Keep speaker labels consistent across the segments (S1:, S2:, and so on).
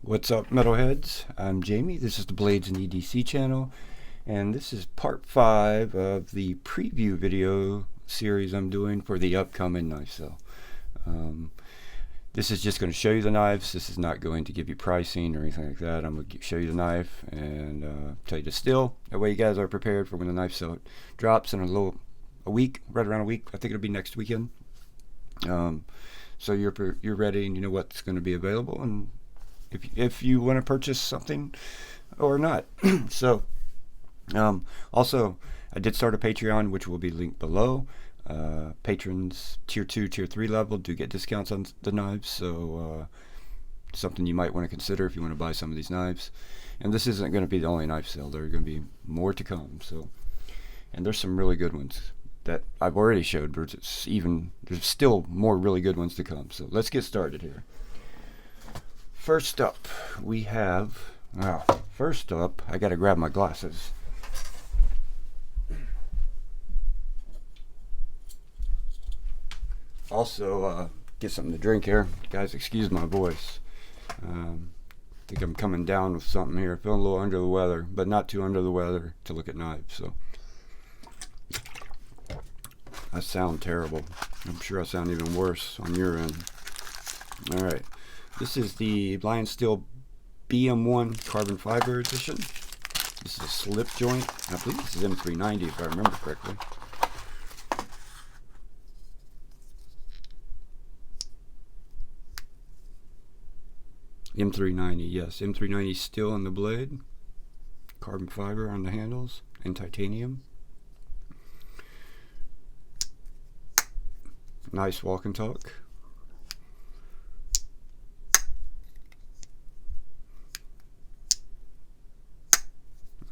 S1: What's up, metalheads? I'm Jamie. This is the Blades and EDC channel, and this is part 5 of the preview video series I'm doing for the upcoming knife sale. This is just going to show you the knives. This is not going to give you pricing or anything like that. I'm going to show you the knife and tell you to still. That way you guys are prepared for when the knife sale drops in a week, right around a week. I think it'll be next weekend. So you're ready and you know what's going to be available, and if you want to purchase something or not. So also I did start a Patreon, which will be linked below. Patrons tier 2, tier 3 level do get discounts on the knives, so something you might want to consider if you want to buy some of these knives. And this isn't going to be the only knife sale. There are going to be more to come. So, and there's some really good ones that I've already showed, but there's still more really good ones to come. So let's get started here. First up, we have, I gotta grab my glasses. Also, get something to drink here. Guys, excuse my voice. I think I'm coming down with something here. Feeling a little under the weather, but not too under the weather to look at knives. So I sound terrible. I'm sure I sound even worse on your end. All right. This is the Lion Steel BM1 Carbon Fiber Edition. This is a slip joint. I believe this is M390 if I remember correctly. M390, yes. M390 steel on the blade. Carbon fiber on the handles. And titanium. Nice walk and talk.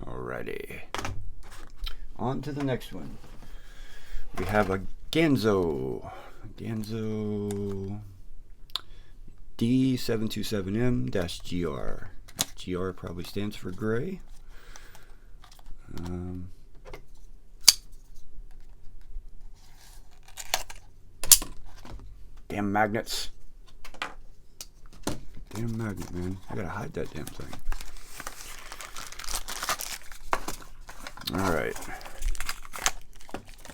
S1: Alrighty, on to the next one. We have a Ganzo D727M-GR. GR probably stands for gray. Damn magnets. Damn magnet, man. I gotta hide that damn thing. Alright.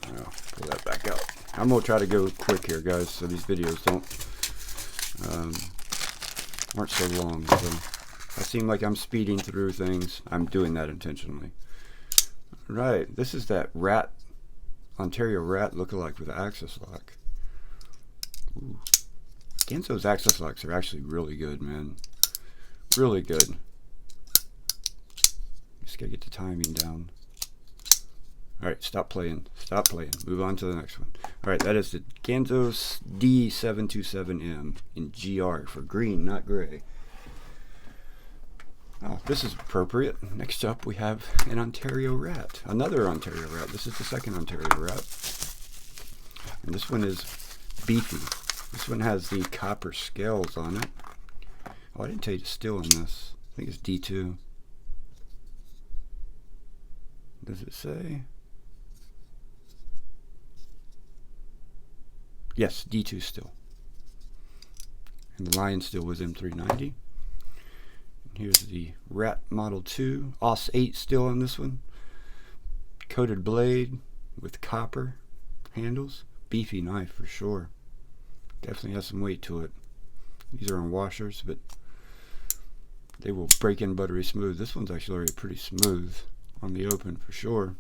S1: I'll pull that back out. I'm going to try to go quick here, guys, so these videos aren't so long. So if I seem like I'm speeding through things, I'm doing that intentionally. Alright, this is that Ontario Rat lookalike with the Axis lock. Ooh. Ganzo's Axis locks are actually really good, man. Really good. Just gotta get the timing down. Alright, stop playing. Stop playing. Move on to the next one. Alright, that is the Ganzo's D727M in GR for green, not gray. Oh, this is appropriate. Next up, we have an Ontario Rat. Another Ontario Rat. This is the second Ontario Rat. And this one is beefy. This one has the copper scales on it. Oh, I didn't tell you to steel on this. I think it's D2. Does it say? Yes, D2 still. And the Lion Steel was M390. And here's the Rat Model 2. OS 8 still on this one. Coated blade with copper handles. Beefy knife for sure. Definitely has some weight to it. These are on washers, but they will break in buttery smooth. This one's actually already pretty smooth on the open for sure.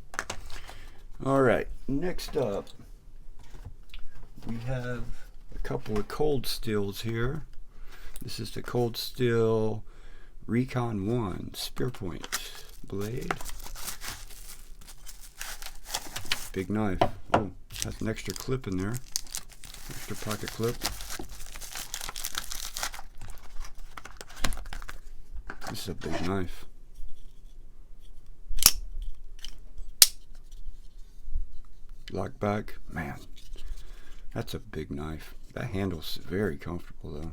S1: Alright, next up we have a couple of cold steels here. This is the Cold Steel Recon 1 spear point blade. Big knife. Oh, has an extra clip in there. Extra pocket clip. This is a big knife. Lock back. Man, that's a big knife. That handle's very comfortable though.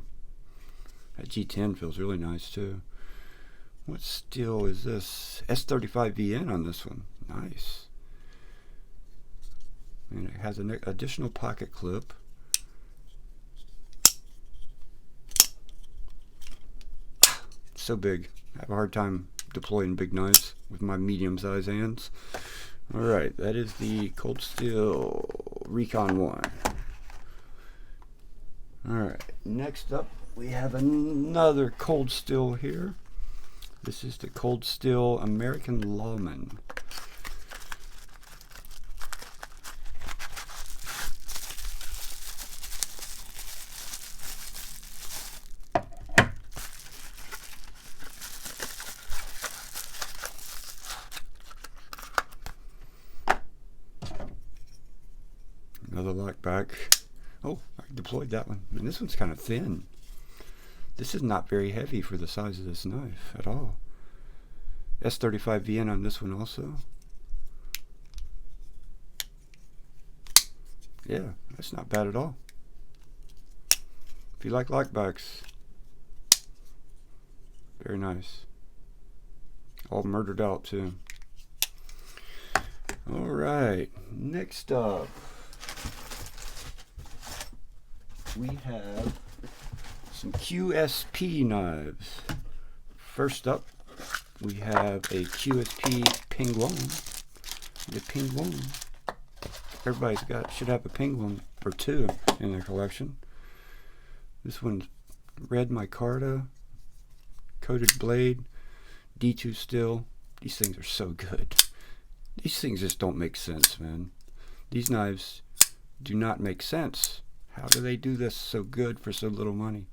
S1: That G10 feels really nice too. What steel is this? S35VN on this one. Nice. And it has an additional pocket clip. so big. I have a hard time deploying big knives with my medium-sized hands. Alright, that is the Cold Steel Recon 1. Alright, next up we have another Cold Steel here. This is the Cold Steel American Lawman. Another lock back. Oh, I deployed that one. And this one's kind of thin. This is not very heavy for the size of this knife at all. S35VN on this one also. Yeah, that's not bad at all. If you like lockbacks, very nice. All murdered out too. Alright, next up we have some QSP knives. First up, we have a QSP Penguin. The Penguin. Everybody's should have a Penguin or two in their collection. This one's red micarta, coated blade, D2 steel. These things are so good. These things just don't make sense, man. These knives do not make sense. How do they do this so good for so little money?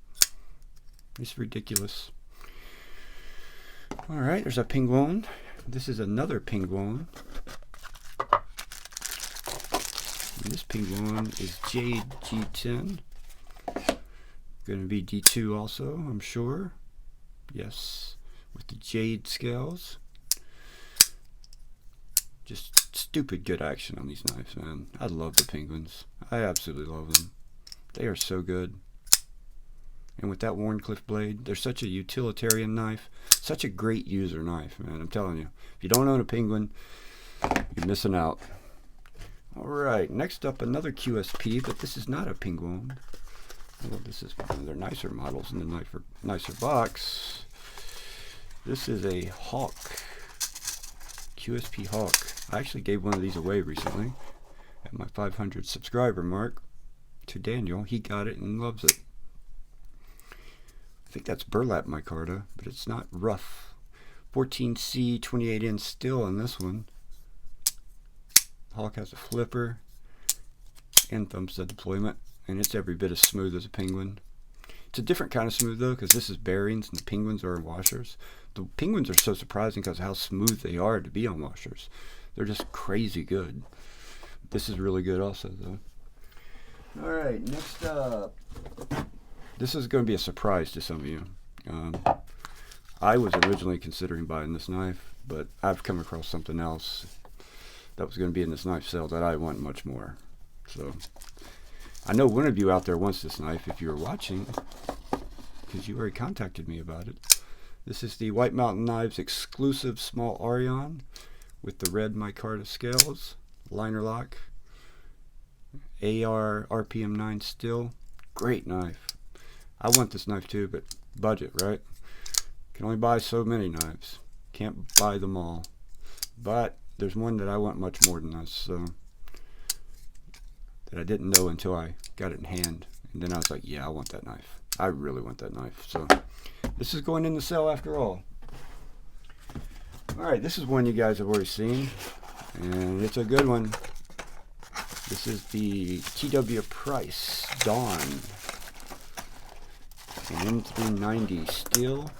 S1: It's ridiculous. Alright, there's a Penguin. This is another Penguin. And this Penguin is Jade G10. Going to be D2 also, I'm sure. Yes, with the Jade scales. Just stupid good action on these knives, man. I love the Penguins. I absolutely love them. They are so good. And with that Wharncliffe blade, they're such a utilitarian knife. Such a great user knife, man. I'm telling you. If you don't own a Penguin, you're missing out. Alright, next up another QSP, but this is not a Penguin. Well, this is one of their nicer models in the nicer box. This is a Hawk. QSP Hawk. I actually gave one of these away recently at my 500 subscriber mark to Daniel. He got it and loves it. I think that's burlap micarta, but it's not rough. 14C 28N steel on this one. Hawk has a flipper and thumb stud deployment, and it's every bit as smooth as a Penguin. It's a different kind of smooth though, because this is bearings and the Penguins are washers. The Penguins are so surprising because of how smooth they are to be on washers. They're just crazy good. This is really good also though. Alright, next up. This is going to be a surprise to some of you. I was originally considering buying this knife, but I've come across something else that was going to be in this knife sale that I want much more. So, I know one of you out there wants this knife if you're watching, because you already contacted me about it. This is the White Mountain Knives exclusive small Orion with the red micarta scales, liner lock, AR RPM 9 steel. Great knife. I want this knife too, but budget, right? Can only buy so many knives. Can't buy them all. But there's one that I want much more than this, so that I didn't know until I got it in hand. And then I was like, yeah, I want that knife. I really want that knife. So this is going in the sale after all. Alright, this is one you guys have already seen, and it's a good one. This is the TW Price Dawn. An M390 steel.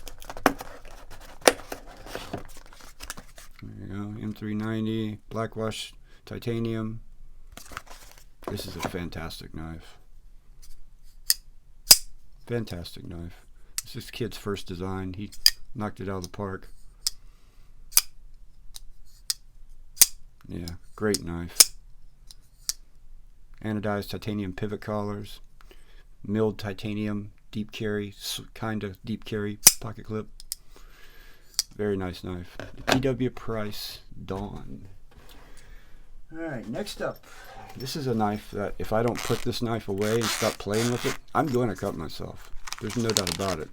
S1: There you go, M390, blackwash titanium. This is a fantastic knife. Fantastic knife. This is kid's first design. He knocked it out of the park. Yeah, great knife. Anodized titanium pivot collars. Milled titanium deep carry, kind of deep carry pocket clip. Very nice knife. The TW Price Dawn. Alright, next up. This is a knife that if I don't put this knife away and stop playing with it, I'm going to cut myself. There's no doubt about it.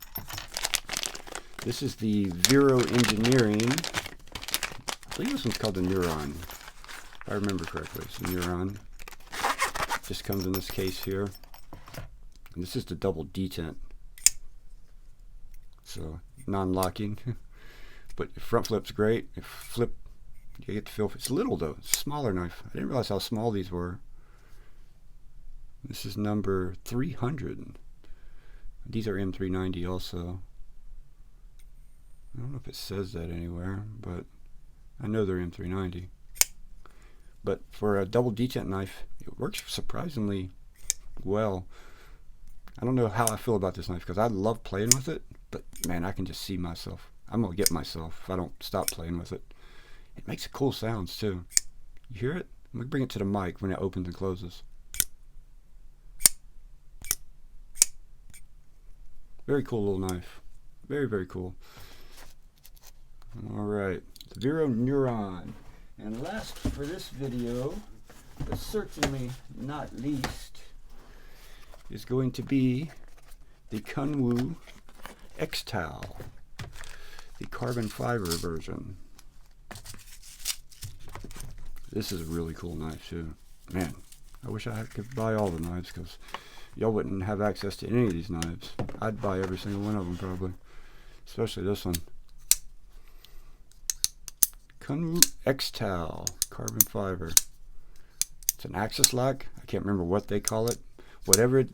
S1: This is the Vero Engineering. I believe this one's called the Neuron, if I remember correctly. It's the Neuron. Just comes in this case here. And this is the double detent. So non-locking. But the front flip's great. If flip, you get the feel. It's little though. It's a smaller knife. I didn't realize how small these were. This is number 300. These are M390 also. I don't know if it says that anywhere, but I know they're M390. But for a double detent knife, it works surprisingly well. I don't know how I feel about this knife because I love playing with it, but man, I can just see myself. I'm going to get myself if I don't stop playing with it. It makes cool sounds too. You hear it? I'm going to bring it to the mic when it opens and closes. Very cool little knife. Very, very cool. Alright, the Vero Neuron. And last for this video, but certainly not least, is going to be the Kunwu Extel, the carbon fiber version. This is a really cool knife too. Man, I wish I could buy all the knives because y'all wouldn't have access to any of these knives. I'd buy every single one of them probably, especially this one. Kunwu Extel carbon fiber. It's an axis lock. I can't remember what they call it. Whatever it,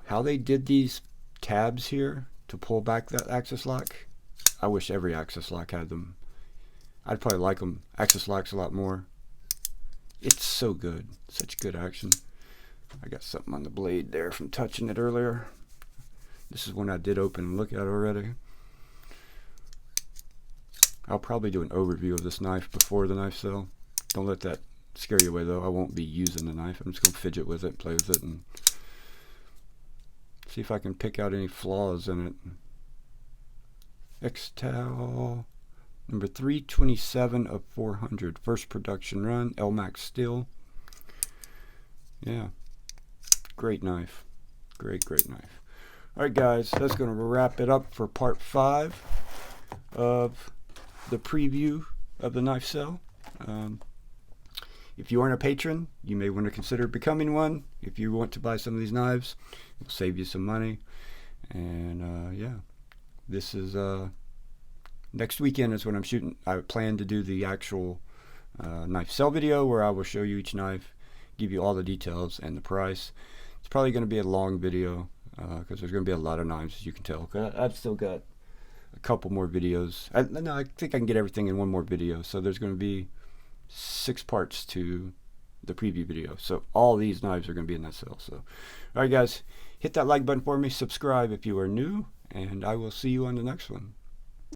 S1: how they did these tabs here to pull back that axis lock. I wish every axis lock had them. I'd probably like them axis locks a lot more. It's so good. Such good action. I got something on the blade there from touching it earlier. This is one I did open and look at already. I'll probably do an overview of this knife before the knife sale. Don't let that scare you away though. I won't be using the knife. I'm just going to fidget with it, play with it, and see if I can pick out any flaws in it. Extel number 327 of 400. First production run. LMAX steel. Yeah. Great knife. Great, great knife. Alright guys, that's going to wrap it up for part 5 of the preview of the knife sale. If you aren't a patron, you may want to consider becoming one. If you want to buy some of these knives, it'll save you some money. And yeah, this is next weekend is when I'm shooting. I plan to do the actual knife sale video where I will show you each knife, give you all the details and the price. It's probably going to be a long video because there's going to be a lot of knives, as you can tell. I've still got a couple more videos. I think I can get everything in one more video. So there's going to be 6 parts to the preview video. So all these knives are going to be in that sale. So, alright guys, hit that like button for me. Subscribe if you are new. And I will see you on the next one.